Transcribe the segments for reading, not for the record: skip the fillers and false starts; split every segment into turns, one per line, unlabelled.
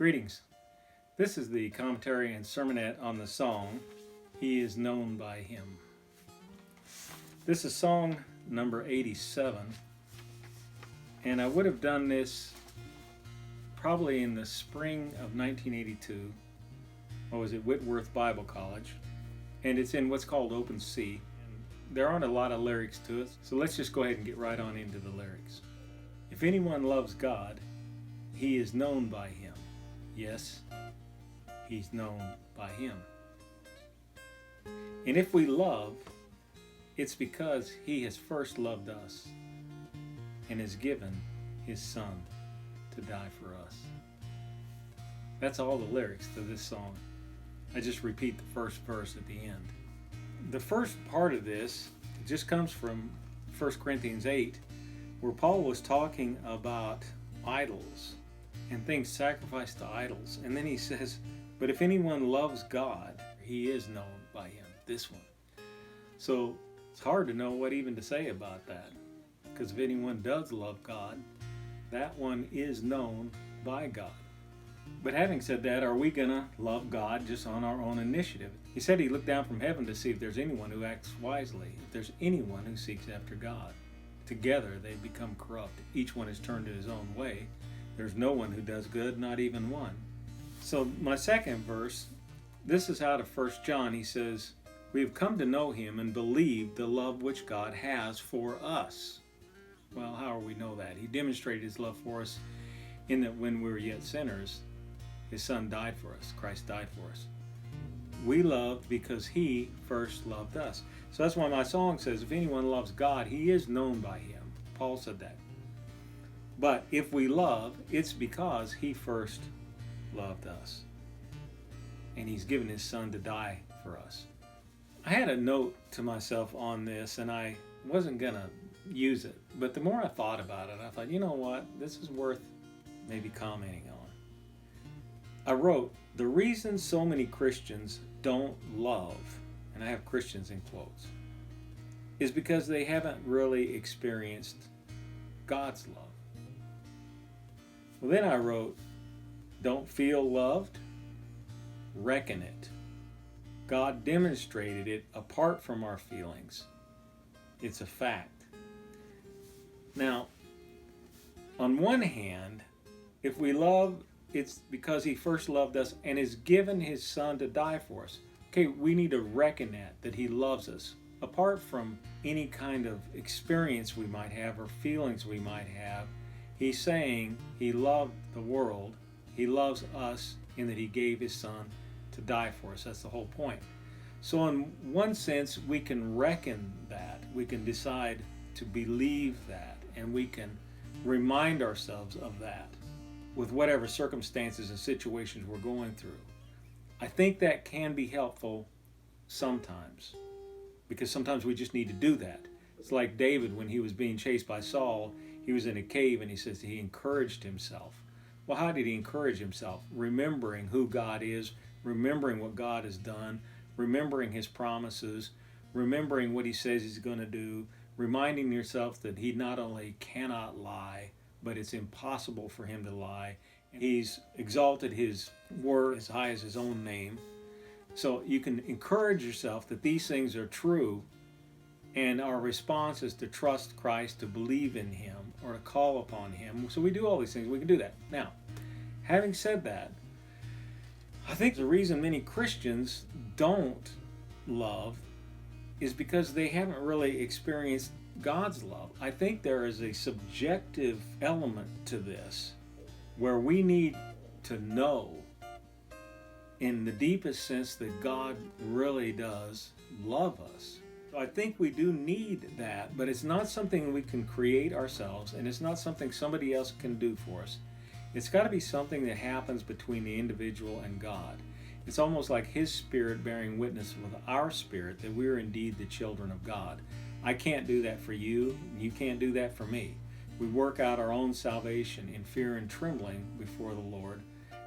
Greetings. This is the commentary and sermonette on the song, He is Known by Him. This is song number 87, and I would have done this probably in the spring of 1982. I was at Whitworth Bible College, and it's in what's called Open C. There aren't a lot of lyrics to it, so let's just go ahead and get right on into the lyrics. If anyone loves God, he is known by Him. Yes, He's known by Him. And if we love, it's because He has first loved us and has given His Son to die for us. That's all the lyrics to this song. I just repeat the first verse at the end. The first part of this just comes from 1 Corinthians 8, where Paul was talking about idols and things sacrificed to idols. And then he says, but if anyone loves God, he is known by Him. This one. So it's hard to know what even to say about that. Because if anyone does love God, that one is known by God. But having said that, are we going to love God just on our own initiative? He said He looked down from heaven to see if there's anyone who acts wisely, if there's anyone who seeks after God. Together they become corrupt. Each one is turned to his own way. There's no one who does good, not even one. So my second verse, this is out of 1 John. He says, we have come to know Him and believe the love which God has for us. Well, how do we know that? He demonstrated His love for us in that when we were yet sinners, His Son died for us. Christ died for us. We love because He first loved us. So that's why my song says, if anyone loves God, he is known by Him. Paul said that. But if we love, it's because He first loved us. And He's given His Son to die for us. I had a note to myself on this, and I wasn't going to use it. But the more I thought about it, I thought, you know what? This is worth maybe commenting on. I wrote, the reason so many Christians don't love, and I have Christians in quotes, is because they haven't really experienced God's love. Well, then I wrote, don't feel loved? Reckon it. God demonstrated it apart from our feelings. It's a fact. Now, on one hand, if we love, it's because He first loved us and has given His Son to die for us. Okay, we need to reckon that He loves us. Apart from any kind of experience we might have or feelings we might have, He's saying He loved the world. He loves us in that He gave His Son to die for us. That's the whole point. So in one sense, we can reckon that. We can decide to believe that. And we can remind ourselves of that with whatever circumstances and situations we're going through. I think that can be helpful sometimes, because sometimes we just need to do that. It's like David when he was being chased by Saul. He was in a cave and he says he encouraged himself. Well, how did he encourage himself? Remembering who God is, remembering what God has done, remembering His promises, remembering what He says He's going to do, reminding yourself that He not only cannot lie, but it's impossible for Him to lie. He's exalted His word as high as His own name. So you can encourage yourself that these things are true, and our response is to trust Christ, to believe in Him, or to call upon Him. So we do all these things. We can do that. Now, having said that, I think the reason many Christians don't love is because they haven't really experienced God's love. I think there is a subjective element to this where we need to know in the deepest sense that God really does love us. I think we do need that, but it's not something we can create ourselves, and it's not something somebody else can do for us. It's got to be something that happens between the individual and God. It's almost like His Spirit bearing witness with our spirit that we're indeed the children of God. I can't do that for you, and you can't do that for me. We work out our own salvation in fear and trembling before the Lord,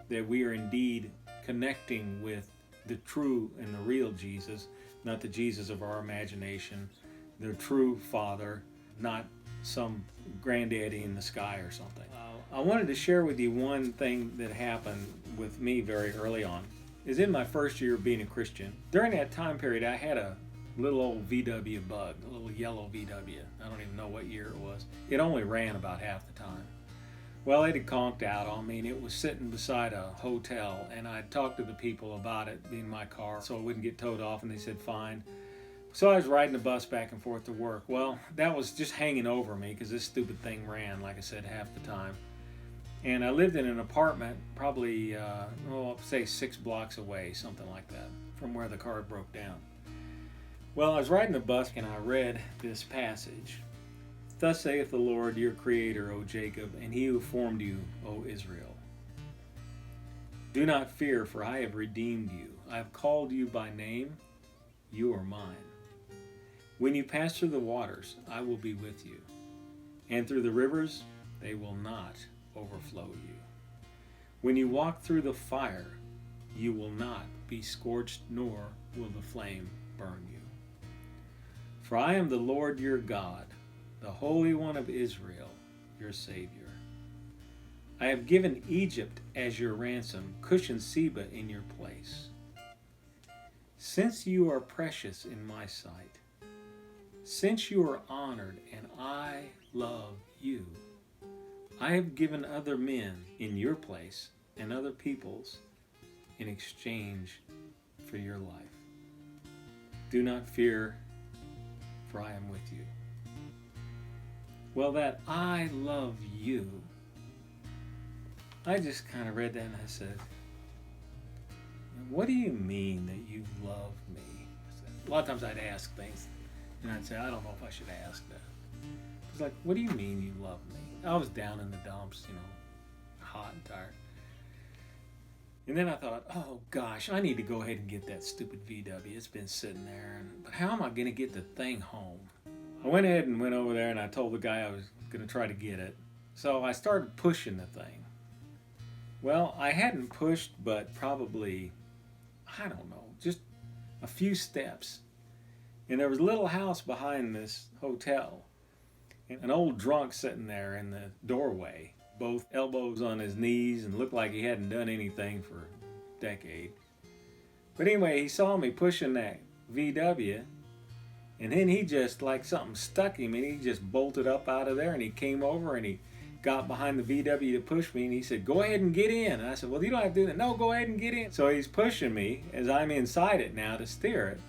that we are indeed connecting with the true and the real Jesus, not the Jesus of our imagination, the true Father, not some granddaddy in the sky or something. I wanted to share with you one thing that happened with me very early on. Is in my first year of being a Christian. During that time period, I had a little old VW Bug, a little yellow VW. I don't even know what year it was. It only ran about half the time. Well, it had conked out on me, and it was sitting beside a hotel, and I talked to the people about it being my car so it wouldn't get towed off, and they said fine. So I was riding the bus back and forth to work. Well, that was just hanging over me because this stupid thing ran, like I said, half the time. And I lived in an apartment probably, say 6 blocks away, something like that, from where the car broke down. Well, I was riding the bus and I read this passage. Thus saith the Lord, your creator, O Jacob, and he who formed you, O Israel. Do not fear, for I have redeemed you. I have called you by name. You are mine. When you pass through the waters, I will be with you. And through the rivers, they will not overflow you. When you walk through the fire, you will not be scorched, nor will the flame burn you. For I am the Lord your God, the Holy One of Israel, your Savior. I have given Egypt as your ransom, Cush and Seba in your place. Since you are precious in my sight, since you are honored and I love you, I have given other men in your place and other peoples in exchange for your life. Do not fear, for I am with you. Well, that I love you, I just kind of read that and I said, what do you mean that you love me? A lot of times I'd ask things and I'd say, I don't know if I should ask that. It's like, what do you mean you love me? I was down in the dumps, hot and tired. And then I thought, oh gosh, I need to go ahead and get that stupid VW. It's been sitting there, but how am I going to get the thing home? I went ahead and went over there and I told the guy I was going to try to get it. So I started pushing the thing. Well, I hadn't pushed but probably, I don't know, just a few steps. And there was a little house behind this hotel. An old drunk sitting there in the doorway, both elbows on his knees, and looked like he hadn't done anything for a decade. But anyway, he saw me pushing that VW, and then he just, like something stuck him, and he just bolted up out of there, and he came over, and he got behind the VW to push me, and he said, go ahead and get in. And I said, well, you don't have to do that. No, go ahead and get in. So he's pushing me as I'm inside it now to steer it.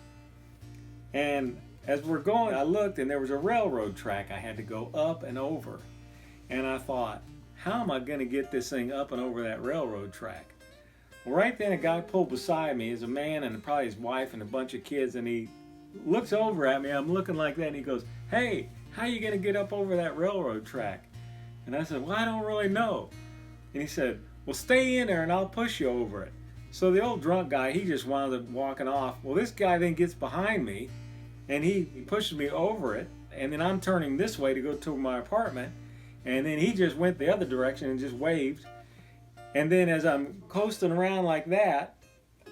And as we're going, I looked and there was a railroad track I had to go up and over. And I thought, how am I going to get this thing up and over that railroad track? Well, right then a guy pulled beside me. Is a man and probably his wife and a bunch of kids. And he looks over at me. I'm looking like that. And he goes, hey, how are you going to get up over that railroad track? And I said, well, I don't really know. And he said, well, stay in there and I'll push you over it. So the old drunk guy, he just wound up walking off. Well, this guy then gets behind me. And he pushes me over it, and then I'm turning this way to go to my apartment, and then he just went the other direction and just waved. And then as I'm coasting around like that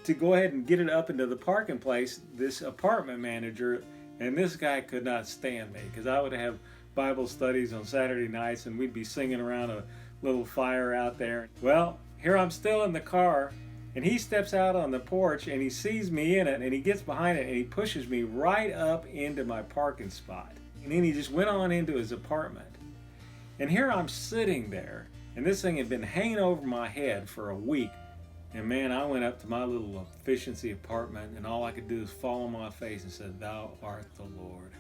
to go ahead and get it up into the parking place, this apartment manager, and this guy could not stand me because I would have Bible studies on Saturday nights and we'd be singing around a little fire out there. Well, here I'm still in the car. And he steps out on the porch and he sees me in it and he gets behind it and he pushes me right up into my parking spot. And then he just went on into his apartment. And here I'm sitting there and this thing had been hanging over my head for a week. And man, I went up to my little efficiency apartment and all I could do is fall on my face and said, thou art the Lord.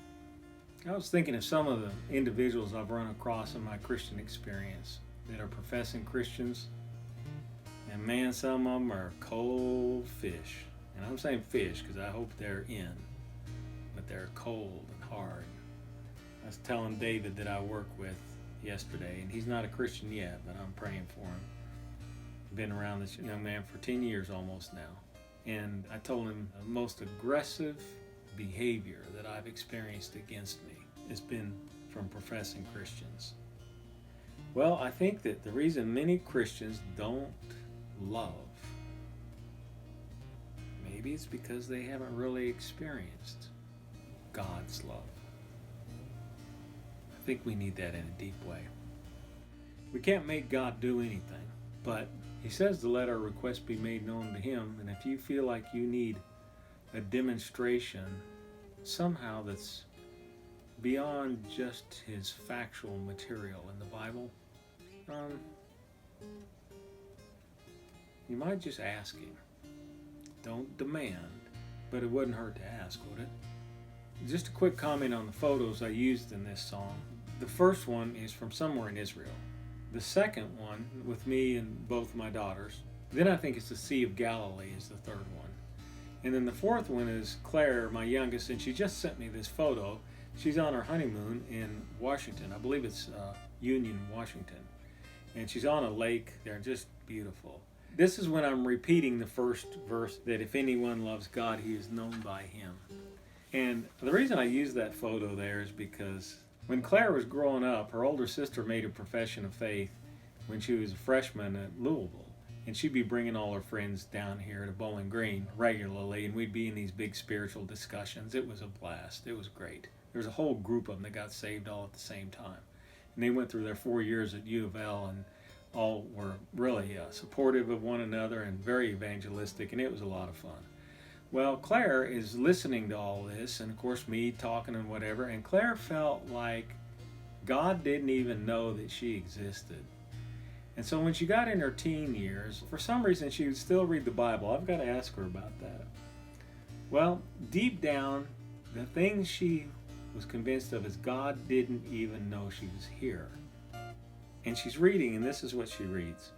I was thinking of some of the individuals I've run across in my Christian experience that are professing Christians. And man, some of them are cold fish. And I'm saying fish because I hope they're in. But they're cold and hard. I was telling David that I work with yesterday, and he's not a Christian yet, but I'm praying for him. I've been around this young man for 10 years almost now. And I told him the most aggressive behavior that I've experienced against me has been from professing Christians. Well, I think that the reason many Christians don't love, maybe it's because they haven't really experienced God's love. I think we need that in a deep way. We can't make God do anything, but he says to let our requests be made known to him, and if you feel like you need a demonstration somehow that's beyond just his factual material in the Bible, you might just ask him. Don't demand, but it wouldn't hurt to ask, would it? Just a quick comment on the photos I used in this song. The first one is from somewhere in Israel. The second one, with me and both my daughters. Then I think it's the Sea of Galilee is the third one. And then the fourth one is Claire, my youngest, and she just sent me this photo. She's on her honeymoon in Washington. I believe it's Union, Washington. And she's on a lake. They're just beautiful. This is when I'm repeating the first verse, that if anyone loves God, he is known by him. And the reason I use that photo there is because when Claire was growing up, her older sister made a profession of faith when she was a freshman at Louisville. And she'd be bringing all her friends down here to Bowling Green regularly, and we'd be in these big spiritual discussions. It was a blast. It was great. There was a whole group of them that got saved all at the same time. And they went through their 4 years at U of L, and all were really supportive of one another and very evangelistic, and it was a lot of fun. Well, Claire is listening to all this, and of course me talking and whatever, and Claire felt like God didn't even know that she existed. And so when she got in her teen years, for some reason she would still read the Bible. I've got to ask her about that. Well, deep down, the thing she was convinced of is God didn't even know she was here. And she's reading, and this is what she reads.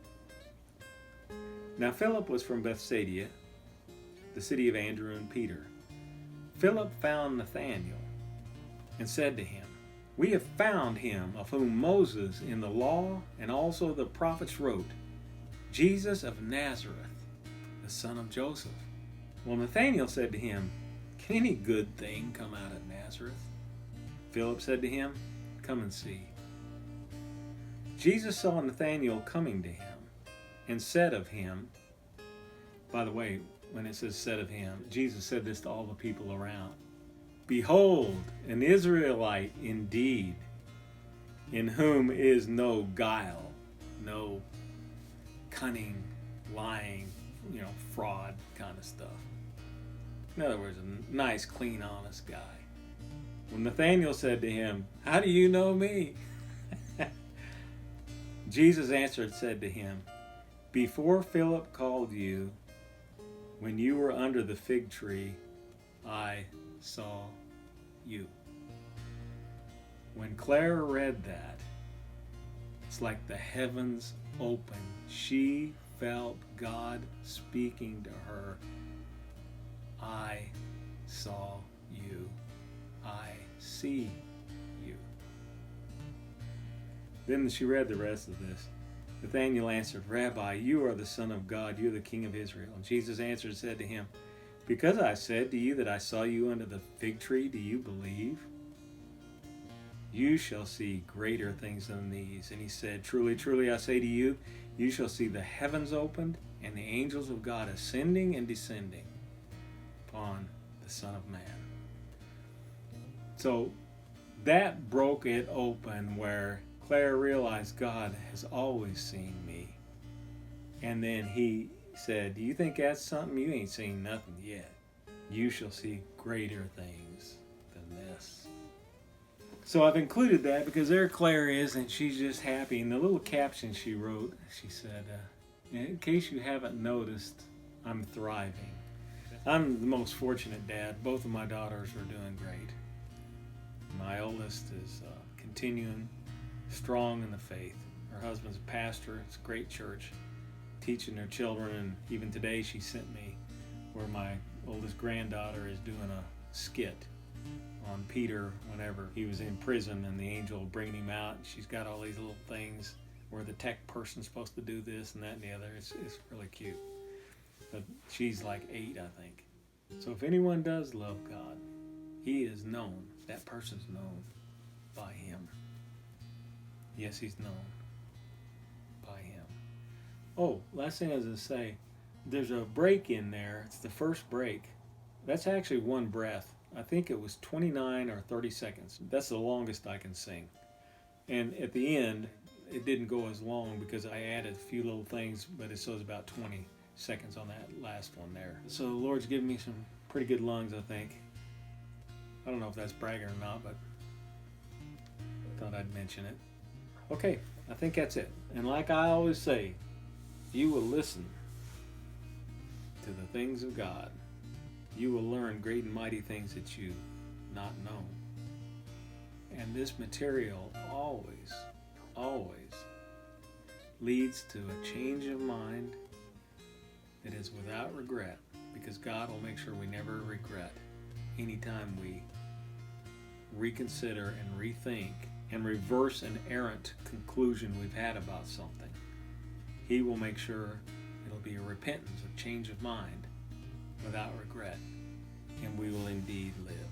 Now Philip was from Bethsaida, the city of Andrew and Peter. Philip found Nathanael and said to him, "We have found him of whom Moses in the law and also the prophets wrote, Jesus of Nazareth, the son of Joseph." Well, Nathanael said to him, "Can any good thing come out of Nazareth?" Philip said to him, "Come and see." Jesus saw Nathanael coming to him and said of him, by the way, when it says said of him, Jesus said this to all the people around, "Behold, an Israelite indeed, in whom is no guile," no cunning, lying, fraud kind of stuff. In other words, a nice, clean, honest guy. When Nathanael said to him, "How do you know me?" Jesus answered, said to him, "Before Philip called you, when you were under the fig tree, I saw you." When Claire read that, it's like the heavens opened. She felt God speaking to her. "I saw you. I see you." Then she read the rest of this. Nathanael answered, "Rabbi, you are the Son of God. You are the King of Israel." And Jesus answered and said to him, "Because I said to you that I saw you under the fig tree, do you believe? You shall see greater things than these." And he said, "Truly, truly, I say to you, you shall see the heavens opened and the angels of God ascending and descending upon the Son of Man." So that broke it open, where Claire realized God has always seen me. And then he said, "Do you think that's something? You ain't seen nothing yet. You shall see greater things than this." So I've included that because there Claire is, and she's just happy. And the little caption she wrote, she said, "In case you haven't noticed, I'm thriving." I'm the most fortunate dad. Both of my daughters are doing great. My oldest is continuing strong in the faith. Her husband's a pastor. It's a great church, teaching their children. And even today she sent me where my oldest granddaughter is doing a skit on Peter whenever he was in prison and the angel bringing him out. She's got all these little things where the tech person's supposed to do this and that and the other. It's really cute. But she's like 8, I think. So if anyone does love God, he is known. That person's known by him. Yes, he's known by him. Oh, last thing I was going to say, there's a break in there. It's the first break. That's actually one breath. I think it was 29 or 30 seconds. That's the longest I can sing. And at the end, it didn't go as long because I added a few little things, but it shows about 20 seconds on that last one there. So the Lord's given me some pretty good lungs, I think. I don't know if that's bragging or not, but I thought I'd mention it. Okay, I think that's it. And like I always say, if you will listen to the things of God, you will learn great and mighty things that you not known. And this material always leads to a change of mind that is without regret, because God will make sure we never regret anytime we reconsider and rethink and reverse an errant conclusion we've had about something. He will make sure it'll be a repentance, a change of mind without regret, and we will indeed live.